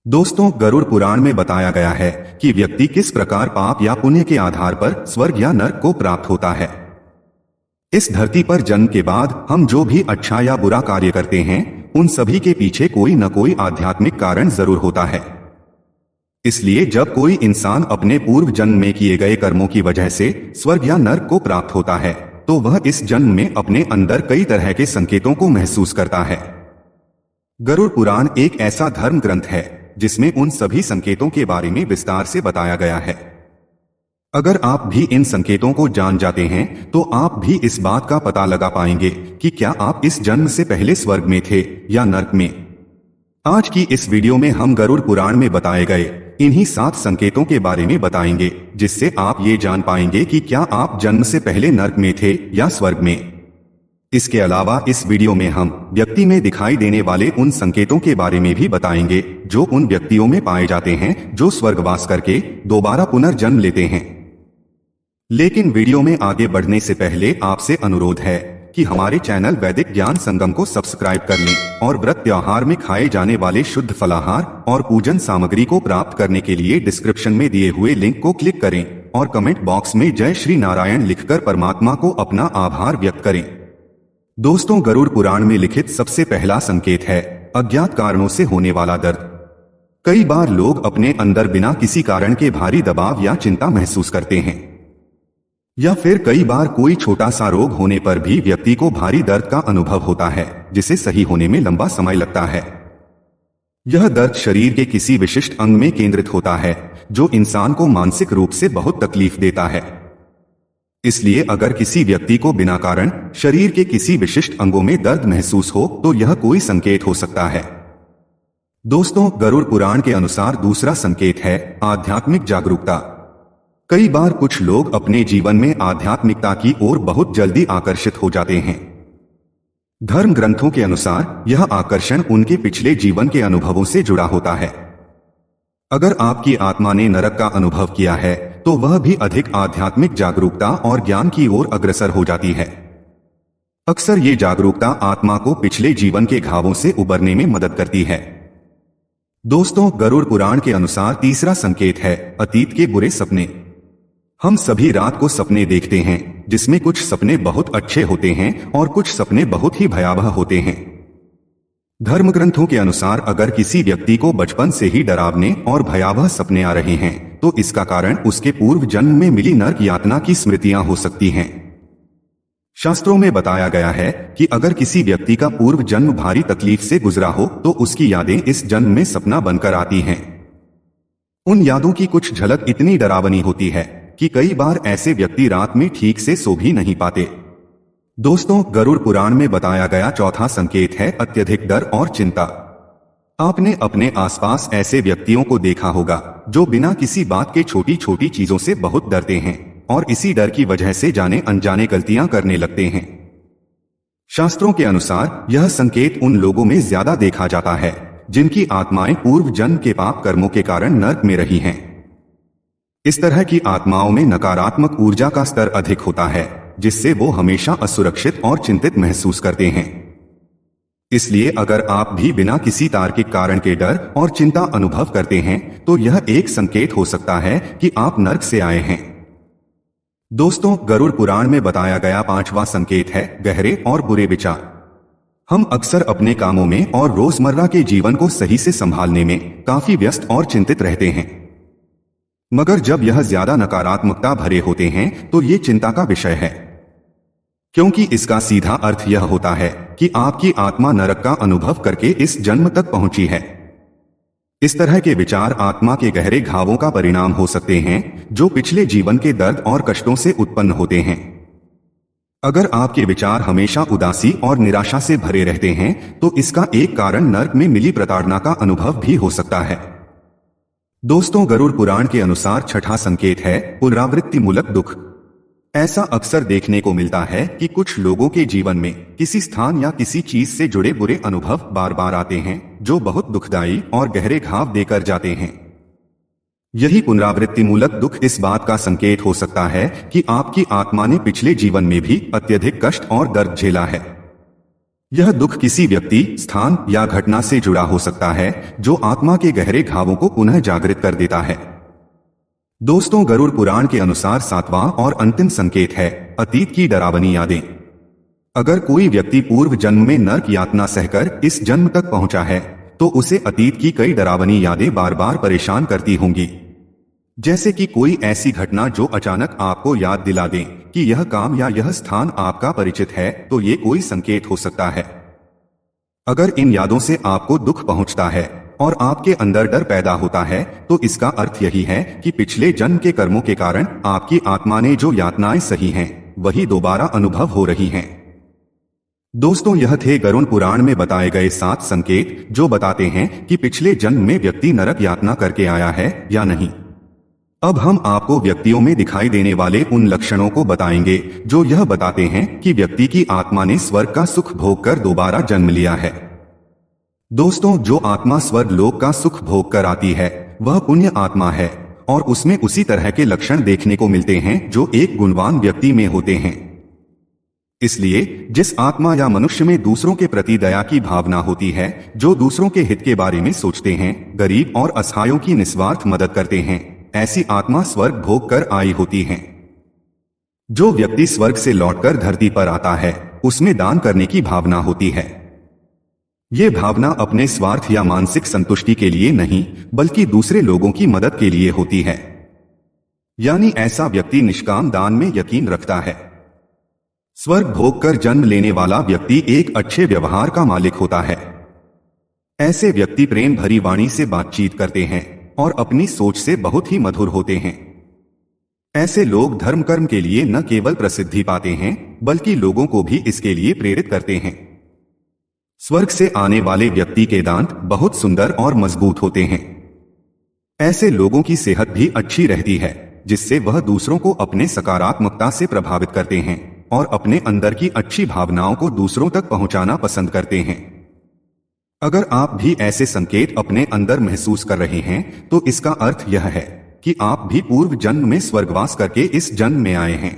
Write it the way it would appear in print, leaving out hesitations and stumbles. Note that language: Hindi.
दोस्तों, गरुड़ पुराण में बताया गया है कि व्यक्ति किस प्रकार पाप या पुण्य के आधार पर स्वर्ग या नरक को प्राप्त होता है। इस धरती पर जन्म के बाद हम जो भी अच्छा या बुरा कार्य करते हैं, उन सभी के पीछे कोई न कोई आध्यात्मिक कारण जरूर होता है। इसलिए जब कोई इंसान अपने पूर्व जन्म में किए गए कर्मों की वजह से स्वर्ग या नरक को प्राप्त होता है, तो वह इस जन्म में अपने अंदर कई तरह के संकेतों को महसूस करता है। गरुड़ पुराण एक ऐसा धर्म ग्रंथ है जिसमें उन सभी संकेतों के बारे में विस्तार से बताया गया है। अगर आप भी इन संकेतों को जान जाते हैं तो आप भी इस बात का पता लगा पाएंगे कि क्या आप इस जन्म से पहले स्वर्ग में थे या नरक में। आज की इस वीडियो में हम गरुड़ पुराण में बताए गए इन्हीं 7 संकेतों के बारे में बताएंगे, जिससे आप ये जान पाएंगे कि क्या आप जन्म से पहले नरक में थे या स्वर्ग में। इसके अलावा इस वीडियो में हम व्यक्ति में दिखाई देने वाले उन संकेतों के बारे में भी बताएंगे जो उन व्यक्तियों में पाए जाते हैं जो स्वर्गवास करके दोबारा पुनर्जन्म लेते हैं। लेकिन वीडियो में आगे बढ़ने से पहले आपसे अनुरोध है कि हमारे चैनल वैदिक ज्ञान संगम को सब्सक्राइब कर लें और व्रत त्योहार में खाए जाने वाले शुद्ध फलाहार और पूजन सामग्री को प्राप्त करने के लिए डिस्क्रिप्शन में दिए हुए लिंक को क्लिक करें और कमेंट बॉक्स में जय श्री नारायण लिखकर परमात्मा को अपना आभार व्यक्त करें। दोस्तों, गरुड़ पुराण में लिखित सबसे पहला संकेत है अज्ञात कारणों से होने वाला दर्द। कई बार लोग अपने अंदर बिना किसी कारण के भारी दबाव या चिंता महसूस करते हैं, या फिर कई बार कोई छोटा सा रोग होने पर भी व्यक्ति को भारी दर्द का अनुभव होता है, जिसे सही होने में लंबा समय लगता है। यह दर्द शरीर के किसी विशिष्ट अंग में केंद्रित होता है, जो इंसान को मानसिक रूप से बहुत तकलीफ देता है। इसलिए अगर किसी व्यक्ति को बिना कारण शरीर के किसी विशिष्ट अंगों में दर्द महसूस हो तो यह कोई संकेत हो सकता है। दोस्तों, गरुड़ पुराण के अनुसार दूसरा संकेत है आध्यात्मिक जागरूकता। कई बार कुछ लोग अपने जीवन में आध्यात्मिकता की ओर बहुत जल्दी आकर्षित हो जाते हैं। धर्म ग्रंथों के अनुसार यह आकर्षण उनके पिछले जीवन के अनुभवों से जुड़ा होता है। अगर आपकी आत्मा ने नरक का अनुभव किया है तो वह भी अधिक आध्यात्मिक जागरूकता और ज्ञान की ओर अग्रसर हो जाती है। अक्सर ये जागरूकता आत्मा को पिछले जीवन के घावों से उबरने में मदद करती है। दोस्तों, गरुड़ पुराण के अनुसार तीसरा संकेत है अतीत के बुरे सपने। हम सभी रात को सपने देखते हैं, जिसमें कुछ सपने बहुत अच्छे होते हैं और कुछ सपने बहुत ही भयावह होते हैं। धर्म ग्रंथों के अनुसार अगर किसी व्यक्ति को बचपन से ही डरावने और भयावह सपने आ रहे हैं तो इसका कारण उसके पूर्व जन्म में मिली नरक यातना की स्मृतियां हो सकती हैं। शास्त्रों में बताया गया है कि अगर किसी व्यक्ति का पूर्व जन्म भारी तकलीफ से गुजरा हो तो उसकी यादें इस जन्म में सपना बनकर आती हैं। उन यादों की कुछ झलक इतनी डरावनी होती है कि कई बार ऐसे व्यक्ति रात में ठीक से सो भी नहीं पाते। दोस्तों, गरुड़ पुराण में बताया गया चौथा संकेत है अत्यधिक डर और चिंता। आपने अपने आसपास ऐसे व्यक्तियों को देखा होगा जो बिना किसी बात के छोटी छोटी चीजों से बहुत डरते हैं और इसी डर की वजह से जाने अनजाने गलतियां करने लगते हैं। शास्त्रों के अनुसार यह संकेत उन लोगों में ज्यादा देखा जाता है जिनकी आत्माएं पूर्व जन्म के पाप कर्मों के कारण नरक में रही हैं। इस तरह की आत्माओं में नकारात्मक ऊर्जा का स्तर अधिक होता है, जिससे वो हमेशा असुरक्षित और चिंतित महसूस करते हैं। इसलिए अगर आप भी बिना किसी तार्किक कारण के डर और चिंता अनुभव करते हैं तो यह एक संकेत हो सकता है कि आप नरक से आए हैं। दोस्तों, गरुड़ पुराण में बताया गया पांचवा संकेत है गहरे और बुरे विचार। हम अक्सर अपने कामों में और रोजमर्रा के जीवन को सही से संभालने में काफी व्यस्त और चिंतित रहते हैं, मगर जब यह ज्यादा नकारात्मकता भरे होते हैं तो ये चिंता का विषय है, क्योंकि इसका सीधा अर्थ यह होता है कि आपकी आत्मा नरक का अनुभव करके इस जन्म तक पहुंची है। इस तरह के विचार आत्मा के गहरे घावों का परिणाम हो सकते हैं जो पिछले जीवन के दर्द और कष्टों से उत्पन्न होते हैं। अगर आपके विचार हमेशा उदासी और निराशा से भरे रहते हैं तो इसका एक कारण नरक में मिली प्रताड़ना का अनुभव भी हो सकता है। दोस्तों, गरुड़ पुराण के अनुसार छठा संकेत है पुनरावृत्ति मूलक दुख। ऐसा अक्सर देखने को मिलता है कि कुछ लोगों के जीवन में किसी स्थान या किसी चीज से जुड़े बुरे अनुभव बार बार आते हैं जो बहुत दुखदायी और गहरे घाव देकर जाते हैं। यही पुनरावृत्ति मूलक दुख इस बात का संकेत हो सकता है कि आपकी आत्मा ने पिछले जीवन में भी अत्यधिक कष्ट और दर्द झेला है। यह दुख किसी व्यक्ति, स्थान या घटना से जुड़ा हो सकता है जो आत्मा के गहरे घावों को पुनः जागृत कर देता है। दोस्तों, गरुड़ पुराण के अनुसार सातवां और अंतिम संकेत है अतीत की डरावनी यादें। अगर कोई व्यक्ति पूर्व जन्म में नरक यातना सहकर इस जन्म तक पहुंचा है तो उसे अतीत की कई डरावनी यादें बार बार परेशान करती होंगी। जैसे कि कोई ऐसी घटना जो अचानक आपको याद दिला दे कि यह काम या यह स्थान आपका परिचित है, तो ये कोई संकेत हो सकता है। अगर इन यादों से आपको दुख पहुंचता है और आपके अंदर डर पैदा होता है तो इसका अर्थ यही है कि पिछले जन्म के कर्मों के कारण आपकी आत्मा ने जो यातनाएं सही हैं वही दोबारा अनुभव हो रही हैं। दोस्तों, यह थे गरुड़ पुराण में बताए गए 7 संकेत जो बताते हैं कि पिछले जन्म में व्यक्ति नरक यातना करके आया है या नहीं। अब हम आपको व्यक्तियों में दिखाई देने वाले उन लक्षणों को बताएंगे जो यह बताते हैं कि व्यक्ति की आत्मा ने स्वर्ग का सुख भोग कर दोबारा जन्म लिया है। दोस्तों, जो आत्मा स्वर्ग लोक का सुख भोग कर आती है वह पुण्य आत्मा है और उसमें उसी तरह के लक्षण देखने को मिलते हैं जो एक गुणवान व्यक्ति में होते हैं। इसलिए जिस आत्मा या मनुष्य में दूसरों के प्रति दया की भावना होती है, जो दूसरों के हित के बारे में सोचते हैं, गरीब और असहायों की निस्वार्थ मदद करते हैं, ऐसी आत्मा स्वर्ग भोग कर आई होती है। जो व्यक्ति स्वर्ग से लौटकर धरती पर आता है उसमें दान करने की भावना होती है। ये भावना अपने स्वार्थ या मानसिक संतुष्टि के लिए नहीं बल्कि दूसरे लोगों की मदद के लिए होती है। यानी ऐसा व्यक्ति निष्काम दान में यकीन रखता है। स्वर्ग भोग कर जन्म लेने वाला व्यक्ति एक अच्छे व्यवहार का मालिक होता है। ऐसे व्यक्ति प्रेम भरी वाणी से बातचीत करते हैं और अपनी सोच से बहुत ही मधुर होते हैं। ऐसे लोग धर्म कर्म के लिए न केवल प्रसिद्धि पाते हैं बल्कि लोगों को भी इसके लिए प्रेरित करते हैं। स्वर्ग से आने वाले व्यक्ति के दांत बहुत सुंदर और मजबूत होते हैं। ऐसे लोगों की सेहत भी अच्छी रहती है जिससे वह दूसरों को अपने सकारात्मकता से प्रभावित करते हैं और अपने अंदर की अच्छी भावनाओं को दूसरों तक पहुंचाना पसंद करते हैं। अगर आप भी ऐसे संकेत अपने अंदर महसूस कर रहे हैं तो इसका अर्थ यह है कि आप भी पूर्व जन्म में स्वर्गवास करके इस जन्म में आए हैं।